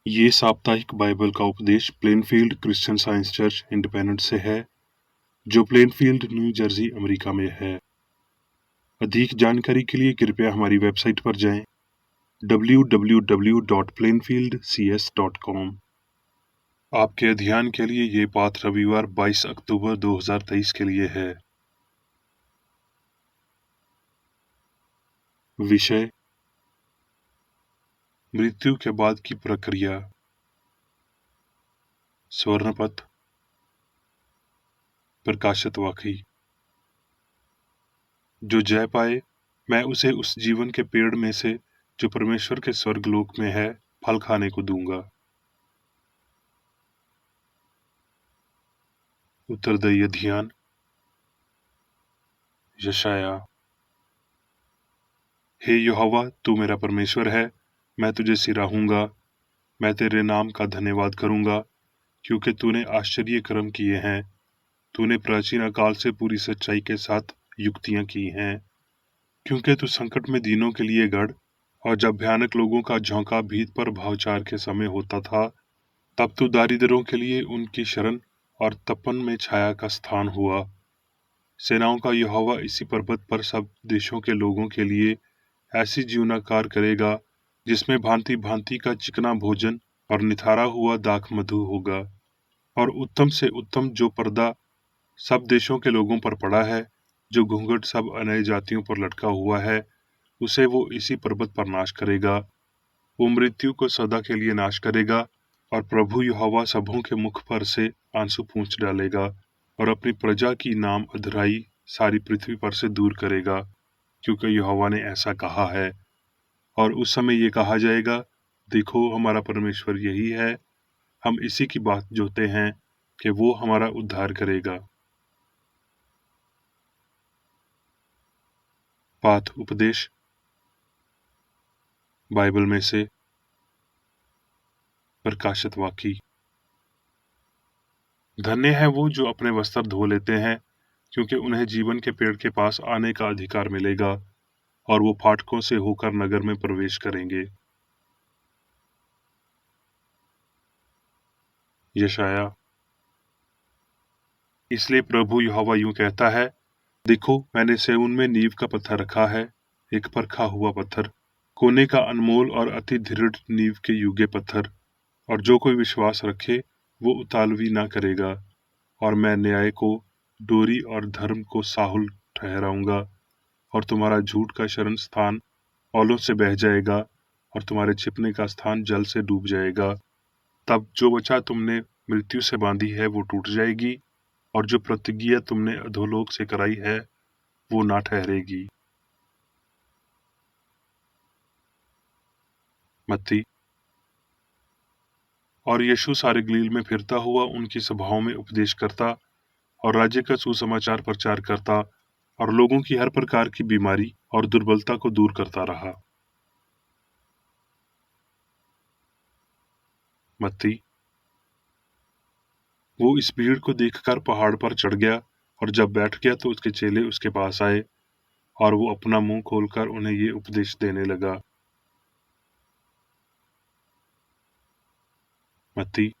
ये साप्ताहिक बाइबल का उपदेश Plainfield Christian science church independent से है, जो प्लेनफील्ड, न्यू जर्सी, अमेरिका में है। अधिक जानकारी के लिए कृपया हमारी वेबसाइट पर जाएं www.plainfieldcs.com। आपके अध्ययन के लिए ये पाठ रविवार 22 अक्टूबर 2023 के लिए है। विषय: मृत्यु के बाद की प्रक्रिया। स्वर्णपथ। प्रकाशित वाक्य: जो जय पाए, मैं उसे उस जीवन के पेड़ में से जो परमेश्वर के स्वर्गलोक में है फल खाने को दूंगा। उत्तरदायी ध्यान। यशाया: हे यहोवा, तू मेरा परमेश्वर है, मैं तुझे सिराहूंगा। मैं तेरे नाम का धन्यवाद करूंगा, क्योंकि तूने आश्चर्य कर्म किए हैं। तूने प्राचीन काल से पूरी सच्चाई के साथ युक्तियां की हैं। क्योंकि तू संकट में दीनों के लिए गढ़, और जब भयानक लोगों का झोंका भीत पर भावचार के समय होता था, तब तू दारिद्रों के लिए उनकी शरण और तपन में छाया का स्थान हुआ। सेनाओं का यहोवा इसी पर्वत पर सब देशों के लोगों के लिए ऐसी जीवनाकार करेगा, जिसमें भांति भांति का चिकना भोजन और निथारा हुआ दाख मधु होगा। और उत्तम से उत्तम जो पर्दा सब देशों के लोगों पर पड़ा है, जो घूंघट सब अन्य जातियों पर लटका हुआ है, उसे वो इसी पर्वत पर नाश करेगा। वो मृत्यु को सदा के लिए नाश करेगा, और प्रभु यहोवा सबों के मुख पर से आंसू पूंछ डालेगा, और अपनी प्रजा की नाम अधराई सारी पृथ्वी पर से दूर करेगा, क्योंकि यहोवा ने ऐसा कहा है। और उस समय ये कहा जाएगा, देखो, हमारा परमेश्वर यही है, हम इसी की बात जोते हैं कि वो हमारा उद्धार करेगा। पाठ उपदेश बाइबल में से प्रकाशित वाक्य: धन्य है वो जो अपने वस्त्र धो लेते हैं, क्योंकि उन्हें जीवन के पेड़ के पास आने का अधिकार मिलेगा, और वो फाटकों से होकर नगर में प्रवेश करेंगे। यशाया: इसलिए प्रभु यहोवा यूं कहता है, देखो, मैंने सिय्योन में नींव का पत्थर रखा है, एक परखा हुआ पत्थर, कोने का अनमोल और अति दृढ़ नींव के युगे पत्थर। और जो कोई विश्वास रखे, वो उतालवी ना करेगा। और मैं न्याय को डोरी और धर्म को साहुल ठहराऊंगा, और तुम्हारा झूठ का शरण स्थान औलों से बह जाएगा, और तुम्हारे छिपने का स्थान जल से डूब जाएगा। तब जो वचा तुमने मृत्यु से बांधी है वो टूट जाएगी, और जो प्रतिज्ञा तुमने अधोलोक से कराई है वो ना ठहरेगी। मत्ती: और यीशु सारे गलील में फिरता हुआ उनकी सभाओं में उपदेश करता और राज्य का सुसमाचार प्रचार करता, और लोगों की हर प्रकार की बीमारी और दुर्बलता को दूर करता रहा। मत्ती: वो इस भीड़ को देखकर पहाड़ पर चढ़ गया, और जब बैठ गया तो उसके चेले उसके पास आए, और वो अपना मुंह खोलकर उन्हें ये उपदेश देने लगा। मत्ती: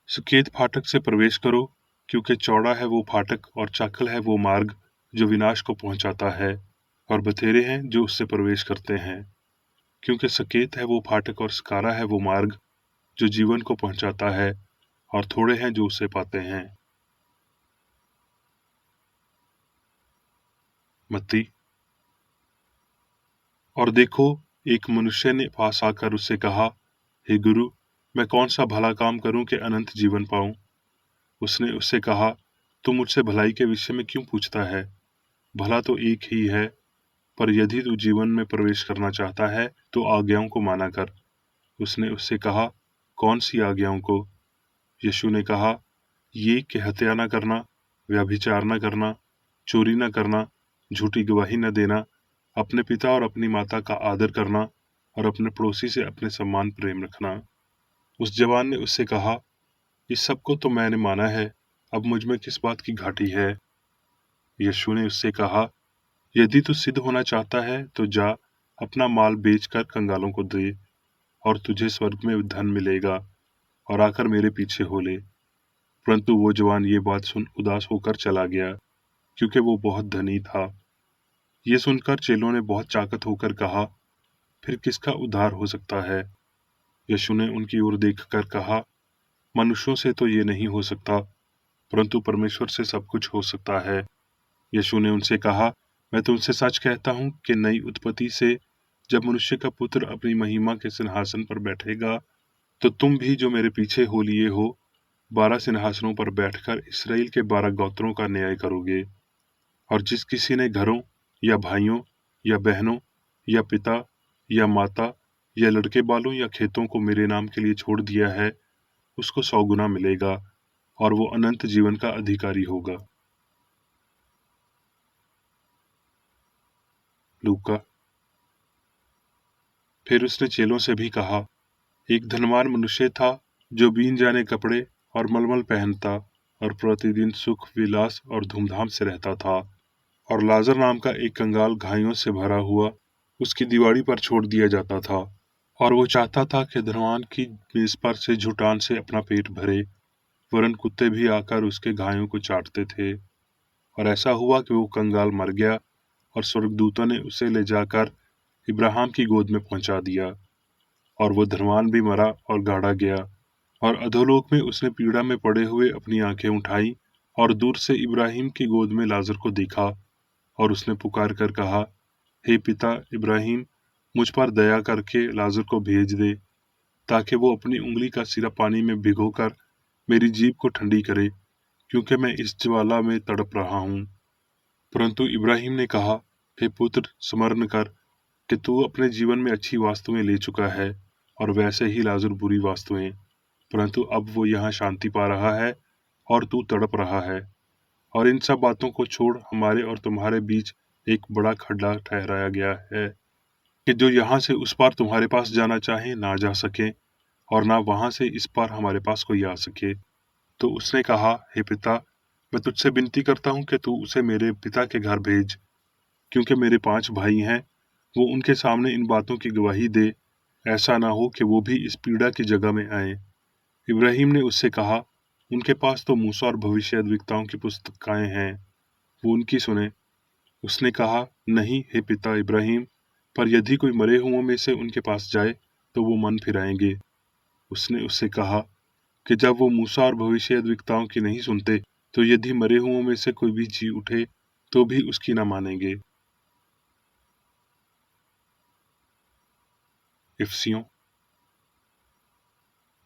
सुकेत फाटक से प्रवेश करो, क्योंकि चौड़ा है वो फाटक और चाकल है वो मार्ग जो विनाश को पहुंचाता है, और बथेरे हैं जो उससे प्रवेश करते हैं। क्योंकि सकेत है वो फाटक और सकारा है वो मार्ग जो जीवन को पहुंचाता है, और थोड़े हैं जो उसे पाते हैं। मत्ती: और देखो, एक मनुष्य ने पास आकर उससे कहा, हे गुरु, मैं कौन सा भला काम करूं कि अनंत जीवन पाऊं? उसने उससे कहा, तू मुझसे भलाई के विषय में क्यों पूछता है? भला तो एक ही है, पर यदि तू जीवन में प्रवेश करना चाहता है तो आज्ञाओं को माना कर। उसने उससे कहा, कौन सी आज्ञाओं को? यीशु ने कहा, ये कि हत्या न करना, व्यभिचार न करना, चोरी न करना, झूठी गवाही न देना, अपने पिता और अपनी माता का आदर करना, और अपने पड़ोसी से अपने समान प्रेम रखना। उस जवान ने उससे कहा, इस सब को तो मैंने माना है, अब मुझ में किस बात की घाटी है? यीशु ने उससे कहा, यदि तू सिद्ध होना चाहता है तो जा, अपना माल बेचकर कंगालों को दे, और तुझे स्वर्ग में धन मिलेगा, और आकर मेरे पीछे हो ले। परंतु वो जवान ये बात सुन उदास होकर चला गया, क्योंकि वो बहुत धनी था। ये सुनकर चेलों ने बहुत चाकत होकर कहा, फिर किसका उद्धार हो सकता है? यीशु ने उनकी ओर देखकर कहा, मनुष्यों से तो ये नहीं हो सकता, परंतु परमेश्वर से सब कुछ हो सकता है। यीशु ने उनसे कहा, मैं तुमसे सच कहता हूँ कि नई उत्पत्ति से जब मनुष्य का पुत्र अपनी महिमा के सिंहासन पर बैठेगा, तो तुम भी जो मेरे पीछे हो लिए हो, 12 सिंहासनों पर बैठकर इसराइल के 12 गोत्रों का न्याय करोगे। और जिस किसी ने घरों या भाइयों या बहनों या पिता या माता या लड़के बालों या खेतों को मेरे नाम के लिए छोड़ दिया है, उसको 100 गुना मिलेगा, और वो अनंत जीवन का अधिकारी होगा। लूका। फिर उसने चेलों से भी कहा, एक धनवान मनुष्य था जो बीन जाने कपड़े और मलमल पहनता और प्रतिदिन सुख विलास और धूमधाम से रहता था। और लाजर नाम का एक कंगाल घायों से भरा हुआ उसकी दीवारी पर छोड़ दिया जाता था। और वो चाहता था कि धनवान की मेज पर से जुटान से अपना पेट भरे, वरन कुत्ते भी आकर उसके घायों को चाटते थे। और ऐसा हुआ कि वो कंगाल मर गया, और स्वर्गदूतों ने उसे ले जाकर इब्राहिम की गोद में पहुंचा दिया। और वो धनवान भी मरा और गाड़ा गया, और अधोलोक में उसने पीड़ा में पड़े हुए अपनी आंखें उठाई, और दूर से इब्राहिम की गोद में लाजर को देखा, और उसने पुकार कर कहा, हे पिता इब्राहिम, मुझ पर दया करके लाजर को भेज दे, ताकि वो अपनी उंगली का सिरा पानी में भिगोकर मेरी जीभ को ठंडी करे, क्योंकि मैं इस ज्वाला में तड़प रहा हूँ। परंतु इब्राहिम ने कहा, हे पुत्र, स्मरण कर कि तू अपने जीवन में अच्छी वस्तुएं ले चुका है, और वैसे ही लाजर बुरी वस्तुएं। परंतु अब वो यहाँ शांति पा रहा है, और तू तड़प रहा है। और इन सब बातों को छोड़ हमारे और तुम्हारे बीच एक बड़ा खड्डा ठहराया गया है, कि जो यहाँ से उस पार तुम्हारे पास जाना चाहे ना जा सके, और ना वहां से इस पार हमारे पास कोई आ सके। तो उसने कहा, हे पिता, मैं तुझसे विनती करता हूँ कि तू उसे मेरे पिता के घर भेज, क्योंकि मेरे 5 भाई हैं। वो उनके सामने इन बातों की गवाही दे, ऐसा ना हो कि वो भी इस पीड़ा की जगह में आए। इब्राहिम ने उससे कहा, उनके पास तो मूसा और भविष्यद्वक्ताओं की पुस्तकें हैं, वो उनकी सुने। उसने कहा, नहीं हे पिता इब्राहिम, पर यदि कोई मरे हुओं में से उनके पास जाए तो वो मन फिराएंगे। उसने उससे कहा कि जब वो मूसा और भविष्यद्वक्ताओं की नहीं सुनते, तो यदि मरे हुओं में से कोई भी जी उठे तो भी उसकी न मानेंगे। इफसियों।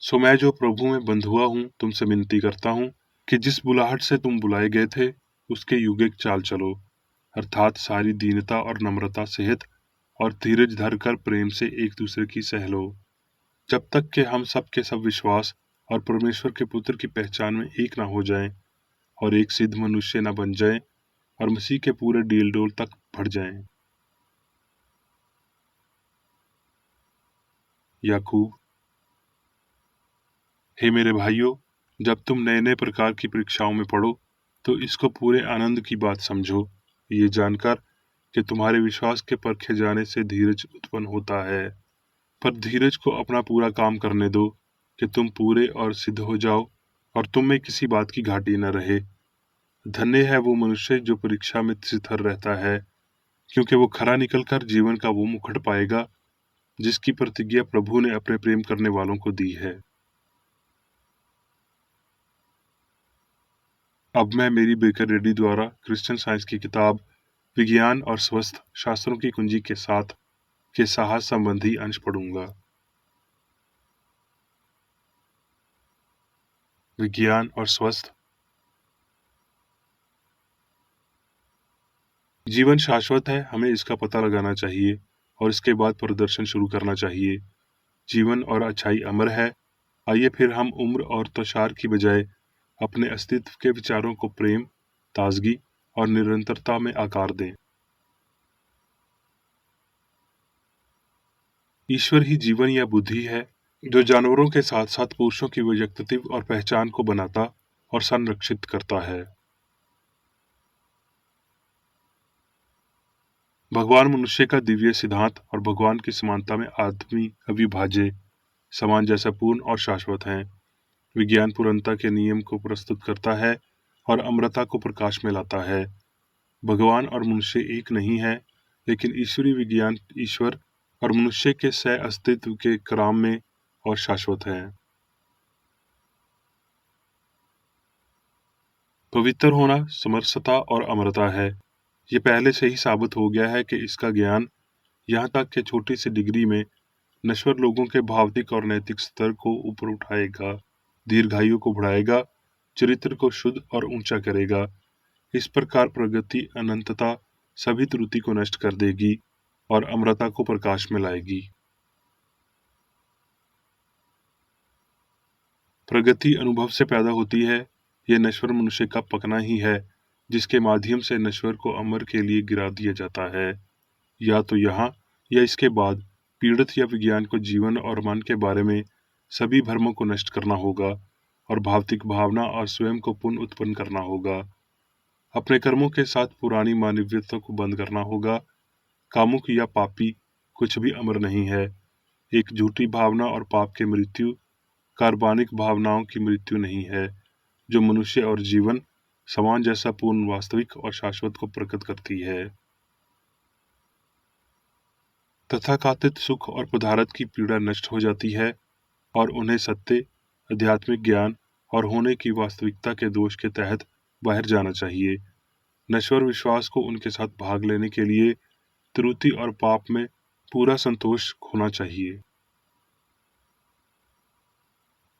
सो मैं जो प्रभु में बंध हुआ हूँ तुमसे विनती करता हूँ कि जिस बुलाहट से तुम बुलाए गए थे उसके युगिक चाल चलो, अर्थात सारी दीनता और नम्रता सहित, और धीरज धरकर प्रेम से एक दूसरे की सह लो, जब तक कि हम सब के सब विश्वास और परमेश्वर के पुत्र की पहचान में एक ना हो जाएं, और एक सिद्ध मनुष्य ना बन जाएं, और मसीह के पूरे डील डोल तक बढ़ जाएं। याकूब। हे मेरे भाइयों, जब तुम नए नए प्रकार की परीक्षाओं में पढ़ो, तो इसको पूरे आनंद की बात समझो, ये जानकर कि तुम्हारे विश्वास के परखे जाने से धीरज उत्पन्न होता है। पर धीरज को अपना पूरा काम करने दो, कि तुम पूरे और सिद्ध हो जाओ, और तुम में किसी बात की घाटी न रहे। धन्य है वो मनुष्य जो परीक्षा में स्थिर रहता है, क्योंकि वो खरा निकलकर जीवन का वो मुकुट पाएगा जिसकी प्रतिज्ञा प्रभु ने अपने प्रेम करने वालों को दी है। अब मैं मेरी बेकर रेड्डी द्वारा क्रिश्चियन साइंस की किताब विज्ञान और स्वस्थ शास्त्रों की कुंजी के साथ के साहस संबंधी अंश पढ़ूंगा। विज्ञान और स्वस्थ। जीवन शाश्वत है, हमें इसका पता लगाना चाहिए और इसके बाद प्रदर्शन शुरू करना चाहिए। जीवन और अच्छाई अमर है। आइए फिर हम उम्र और तुषार की बजाय अपने अस्तित्व के विचारों को प्रेम, ताजगी और निरंतरता में आकार दें। ईश्वर ही जीवन या बुद्धि है, जो जानवरों के साथ साथ पुरुषों की व्यक्तित्व और पहचान को बनाता और संरक्षित करता है। भगवान मनुष्य का दिव्य सिद्धांत और भगवान की समानता में आदमी अविभाज्य समान जैसा पूर्ण और शाश्वत हैं। विज्ञान पूर्णता के नियम को प्रस्तुत करता है और अमरता को प्रकाश में लाता है। भगवान और मनुष्य एक नहीं है, लेकिन ईश्वरीय विज्ञान ईश्वर और मनुष्य के सह अस्तित्व के क्रम में और शाश्वत है। पवित्र होना समरसता और अमरता है। ये पहले से ही साबित हो गया है कि इसका ज्ञान यहाँ तक कि छोटी सी डिग्री में नश्वर लोगों के भौतिक और नैतिक स्तर को ऊपर उठाएगा, दीर्घायु को बढ़ाएगा, चरित्र को शुद्ध और ऊंचा करेगा। इस प्रकार प्रगति अनंतता सभी त्रुटि को नष्ट कर देगी और अमरता को प्रकाश में लाएगी। प्रगति अनुभव से पैदा होती है। यह नश्वर मनुष्य का पकना ही है, जिसके माध्यम से नश्वर को अमर के लिए गिरा दिया जाता है। या तो यहाँ या इसके बाद पीड़ित या विज्ञान को जीवन और मन के बारे में सभी भ्रमों को नष्ट करना होगा और भौतिक भावना और स्वयं को पुनः उत्पन्न करना होगा। अपने कर्मों के साथ पुरानी मानवीयता को बंद करना होगा। कामुक या पापी कुछ भी अमर नहीं है। एक झूठी भावना और पाप की मृत्यु कार्बनिक भावनाओं की मृत्यु नहीं है, जो मनुष्य और जीवन समान जैसा पूर्ण वास्तविक और शाश्वत को प्रकट करती है। तथाकथित सुख और पदार्थ की पीड़ा नष्ट हो जाती है और उन्हें सत्य, आध्यात्मिक ज्ञान और होने की वास्तविकता के दोष के तहत बाहर जाना चाहिए। नश्वर विश्वास को उनके साथ भाग लेने के लिए त्रुटि और पाप में पूरा संतोष होना चाहिए।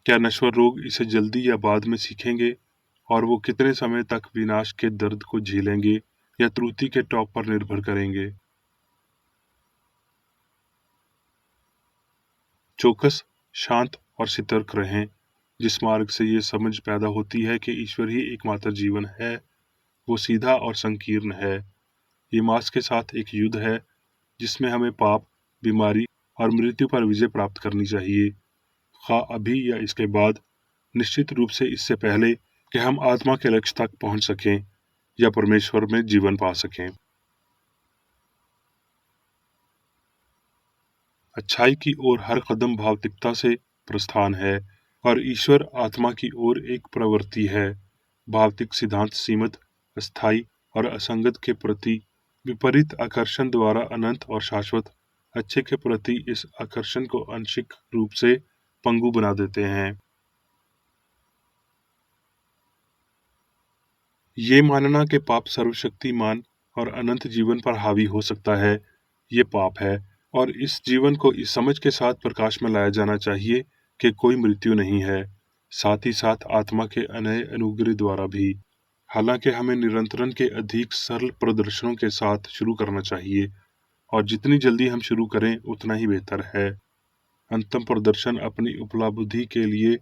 क्या नश्वर लोग इसे जल्दी या बाद में सीखेंगे, और वो कितने समय तक विनाश के दर्द को झेलेंगे या त्रुटि के टॉप पर निर्भर करेंगे? चौकस, शांत और सतर्क रहें। जिस मार्ग से ये समझ पैदा होती है कि ईश्वर ही एकमात्र जीवन है, वो सीधा और संकीर्ण है। ये मांस के साथ एक युद्ध है, जिसमें हमें पाप, बीमारी और मृत्यु पर विजय प्राप्त करनी चाहिए, खा अभी या इसके बाद, निश्चित रूप से इससे पहले कि हम आत्मा के लक्ष्य तक पहुंच सकें या परमेश्वर में जीवन पा सकें। अच्छाई की ओर हर कदम भौतिकता से प्रस्थान है और ईश्वर आत्मा की ओर एक प्रवृत्ति है। भौतिक सिद्धांत सीमित, अस्थायी और असंगत के प्रति विपरीत आकर्षण द्वारा अनंत और शाश्वत अच्छे के प्रति इस आकर्षण को आंशिक रूप से पंगु बना देते हैं। ये मानना कि पाप सर्वशक्तिमान और अनंत जीवन पर हावी हो सकता है, ये पाप है, और इस जीवन को इस समझ के साथ प्रकाश में लाया जाना चाहिए कि कोई मृत्यु नहीं है, साथ ही साथ आत्मा के अनय अनुग्रह द्वारा भी। हालांकि हमें निरंतरण के अधिक सरल प्रदर्शनों के साथ शुरू करना चाहिए, और जितनी जल्दी हम शुरू करें उतना ही बेहतर है। अंतिम प्रदर्शन अपनी उपलब्धि के लिए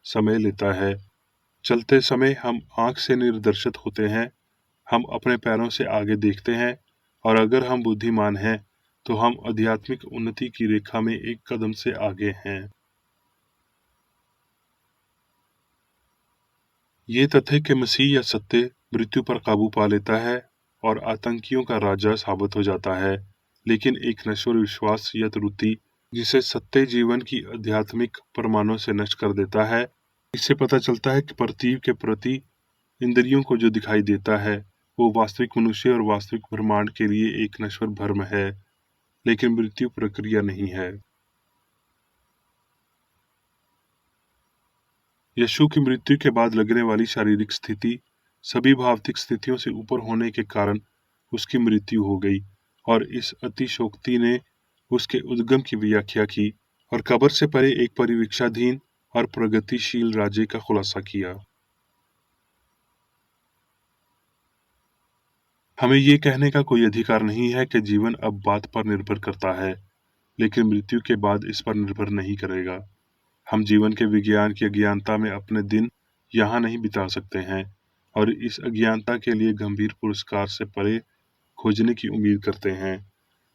समय लेता है। चलते समय हम आंख से निर्देशित होते हैं, हम अपने पैरों से आगे देखते हैं, और अगर हम बुद्धिमान हैं तो हम आध्यात्मिक उन्नति की रेखा में एक कदम से आगे हैं। ये तथ्य कि मसीह या सत्य मृत्यु पर काबू पा लेता है और आतंकियों का राजा साबित हो जाता है, लेकिन एक नश्वर विश्वास या त्रुटि जिसे सत्य जीवन की आध्यात्मिक परमाणु से नष्ट कर देता है। इससे पता चलता है कि प्रतीक के प्रति इंद्रियों को जो दिखाई देता है वो वास्तविक मनुष्य और वास्तविक ब्रह्मांड के लिए एक नश्वर भ्रम है, लेकिन मृत्यु प्रक्रिया नहीं है। यीशु की मृत्यु के बाद लगने वाली शारीरिक स्थिति सभी भौतिक स्थितियों से ऊपर होने के कारण उसकी मृत्यु हो गई, और इस अतिशोक्ति ने उसके उद्गम की व्याख्या की और कब्र से परे एक परिवीक्षाधीन और प्रगतिशील राज्य का खुलासा किया। हमें ये कहने का कोई अधिकार नहीं है कि जीवन अब बात पर निर्भर करता है, लेकिन मृत्यु के बाद इस पर निर्भर नहीं करेगा। हम जीवन के विज्ञान की अज्ञानता में अपने दिन यहाँ नहीं बिता सकते हैं, और इस अज्ञानता के लिए गंभीर पुरस्कार से परे खोजने की उम्मीद करते हैं।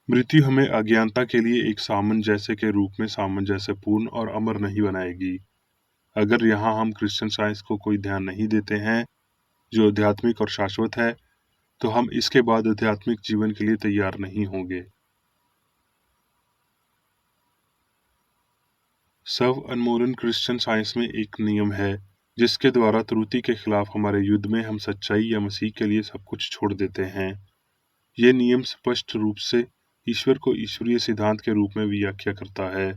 मृत्यु हमें अज्ञानता के लिए एक सामंजस्य के रूप में सामंजस्य पूर्ण और अमर नहीं बनाएगी। अगर यहाँ हम क्रिश्चियन साइंस को कोई ध्यान नहीं देते हैं जो आध्यात्मिक और शाश्वत है, तो हम इसके बाद आध्यात्मिक जीवन के लिए तैयार नहीं होंगे। सर्व अनमोलन क्रिश्चियन साइंस में एक नियम है जिसके द्वारा त्रुटि के खिलाफ हमारे युद्ध में हम सच्चाई या मसीह के लिए सब कुछ छोड़ देते हैं। ये नियम स्पष्ट रूप से ईश्वर को ईश्वरीय सिद्धांत के रूप में व्याख्या करता है।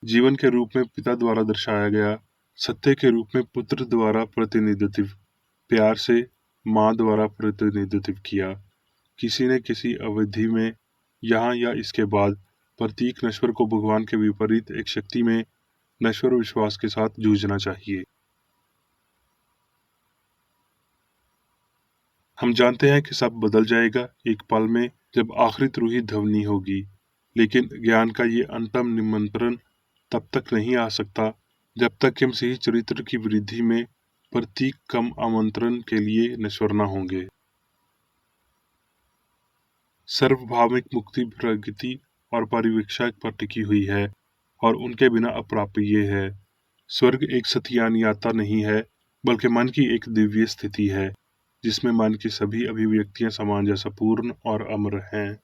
जीवन के रूप में पिता द्वारा दर्शाया गया, सत्य के रूप में पुत्र द्वारा प्रतिनिधित्व, प्यार से माँ द्वारा प्रतिनिधित्व किया। किसी ने किसी अवधि में यहाँ या इसके बाद प्रतीक नश्वर को भगवान के विपरीत एक शक्ति में नश्वर विश्वास के साथ जूझना चाहिए। हम जानते हैं कि सब बदल जाएगा एक पल में जब आखिरी रूही ध्वनि होगी, लेकिन ज्ञान का ये अंतिम निमंत्रण तब तक नहीं आ सकता जब तक कि मसीही चरित्र की वृद्धि में प्रतीक कम आमंत्रण के लिए नश्वर न होंगे। सर्वभाविक मुक्ति प्रगति और परिवीक्षा पर टिकी हुई है और उनके बिना अप्राप्य है। स्वर्ग एक सत्यानियता नहीं है, बल्कि मन की एक दिव्य स्थिति है जिसमें मन की सभी अभिव्यक्तियां समान जैसा पूर्ण और अमर हैं।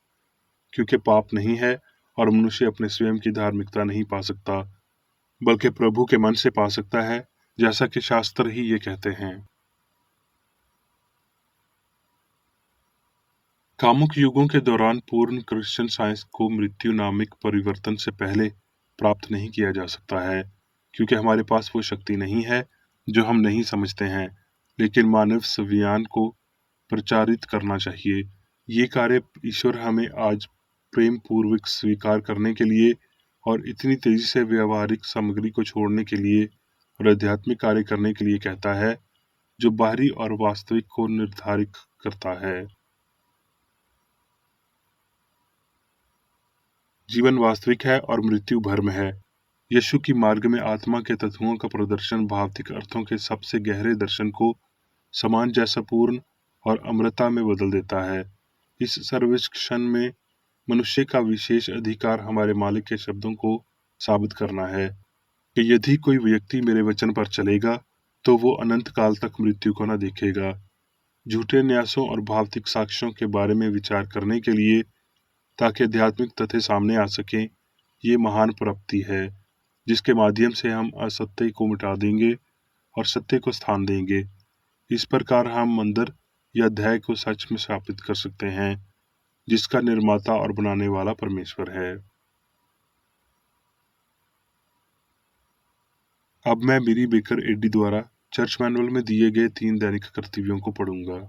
क्योंकि पाप नहीं है और मनुष्य अपने स्वयं की धार्मिकता नहीं पा सकता, बल्कि प्रभु के मन से पा सकता है, जैसा कि शास्त्र ही ये कहते हैं। कामुक युगों के दौरान पूर्ण क्रिश्चियन साइंस को मृत्यु नामक परिवर्तन से पहले प्राप्त नहीं किया जा सकता है, क्योंकि हमारे पास वो शक्ति नहीं है जो हम नहीं समझते हैं, लेकिन मानव संविधान को प्रचारित करना चाहिए। ये कार्य ईश्वर हमें आज प्रेम पूर्वक स्वीकार करने के लिए और इतनी तेजी से व्यवहारिक सामग्री को छोड़ने के लिए और आध्यात्मिक कार्य करने के लिए कहता है, जो बाहरी और वास्तविक को निर्धारित करता है। जीवन वास्तविक है और मृत्यु भ्रम है। यीशु की मार्ग में आत्मा के तत्वों का प्रदर्शन भौतिक अर्थों के सबसे गहरे दर्शन को समान जैसा पूर्ण और अमरता में बदल देता है। इस सर्वेक्षण में मनुष्य का विशेष अधिकार हमारे मालिक के शब्दों को साबित करना है कि यदि कोई व्यक्ति मेरे वचन पर चलेगा तो वो अनंत काल तक मृत्यु को न देखेगा। झूठे न्यासों और भौतिक साक्ष्यों के बारे में विचार करने के लिए ताकि आध्यात्मिक तथ्य सामने आ सकें, ये महान प्राप्ति है जिसके माध्यम से हम असत्य को मिटा देंगे और सत्य को स्थान देंगे। इस प्रकार हम मंदिर या अध्याय को सच में स्थापित कर सकते हैं जिसका निर्माता और बनाने वाला परमेश्वर है। अब मैं मेरी बेकर एडी द्वारा चर्च मैनुअल में दिए गए 3 दैनिक कर्तव्यों को पढ़ूंगा।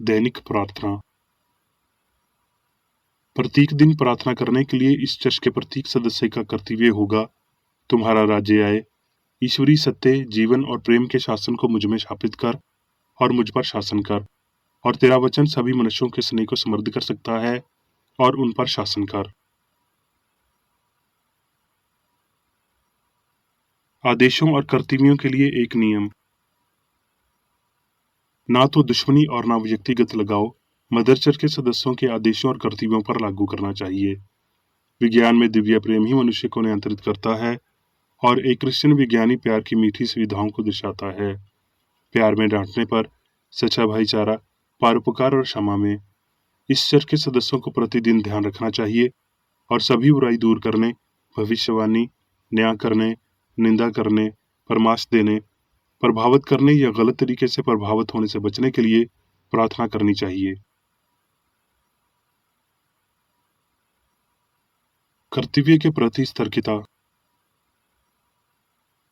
दैनिक प्रार्थना। प्रत्येक दिन प्रार्थना करने के लिए इस चर्च के प्रत्येक सदस्य का कर्तव्य होगा, तुम्हारा राज्य आए, ईश्वरीय सत्य, जीवन और प्रेम के शासन को मुझ में स्थापित कर और मुझ पर शासन कर, और तेरा वचन सभी मनुष्यों के स्नेह को समृद्ध कर सकता है और उन पर शासन कर। आदेशों और कर्तव्यों के लिए एक नियम। ना तो दुश्मनी और ना व्यक्तिगत लगाओ मदर चर्च के सदस्यों के आदेशों और कर्तव्यों पर लागू करना चाहिए। विज्ञान में दिव्य प्रेम ही मनुष्य को नियंत्रित करता है और एक क्रिश्चियन विज्ञानी प्यार की मीठी सुविधाओं को दर्शाता है। प्यार में डांटने पर, सच्चा भाईचारा, परोपकार और क्षमा में। इस चर्च के सदस्यों को प्रतिदिन ध्यान रखना चाहिए और सभी बुराई दूर करने, भविष्यवाणी, न्याय करने, निंदा करने, परामर्श देने, प्रभावित करने या गलत तरीके से प्रभावित होने से बचने के लिए प्रार्थना करनी चाहिए। कर्तव्य के प्रति सतर्कता।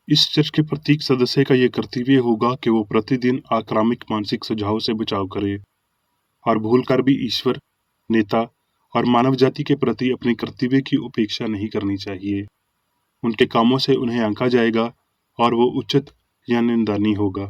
इस चर्च के प्रत्येक सदस्य का यह कर्तव्य होगा कि वो प्रतिदिन आक्रामक मानसिक सुझाव से बचाव करे और भूलकर भी ईश्वर, नेता और मानव जाति के प्रति अपने कर्तव्य की उपेक्षा नहीं करनी चाहिए। उनके कामों से उन्हें आंका जाएगा और वो उचित या निंदनीय होगा।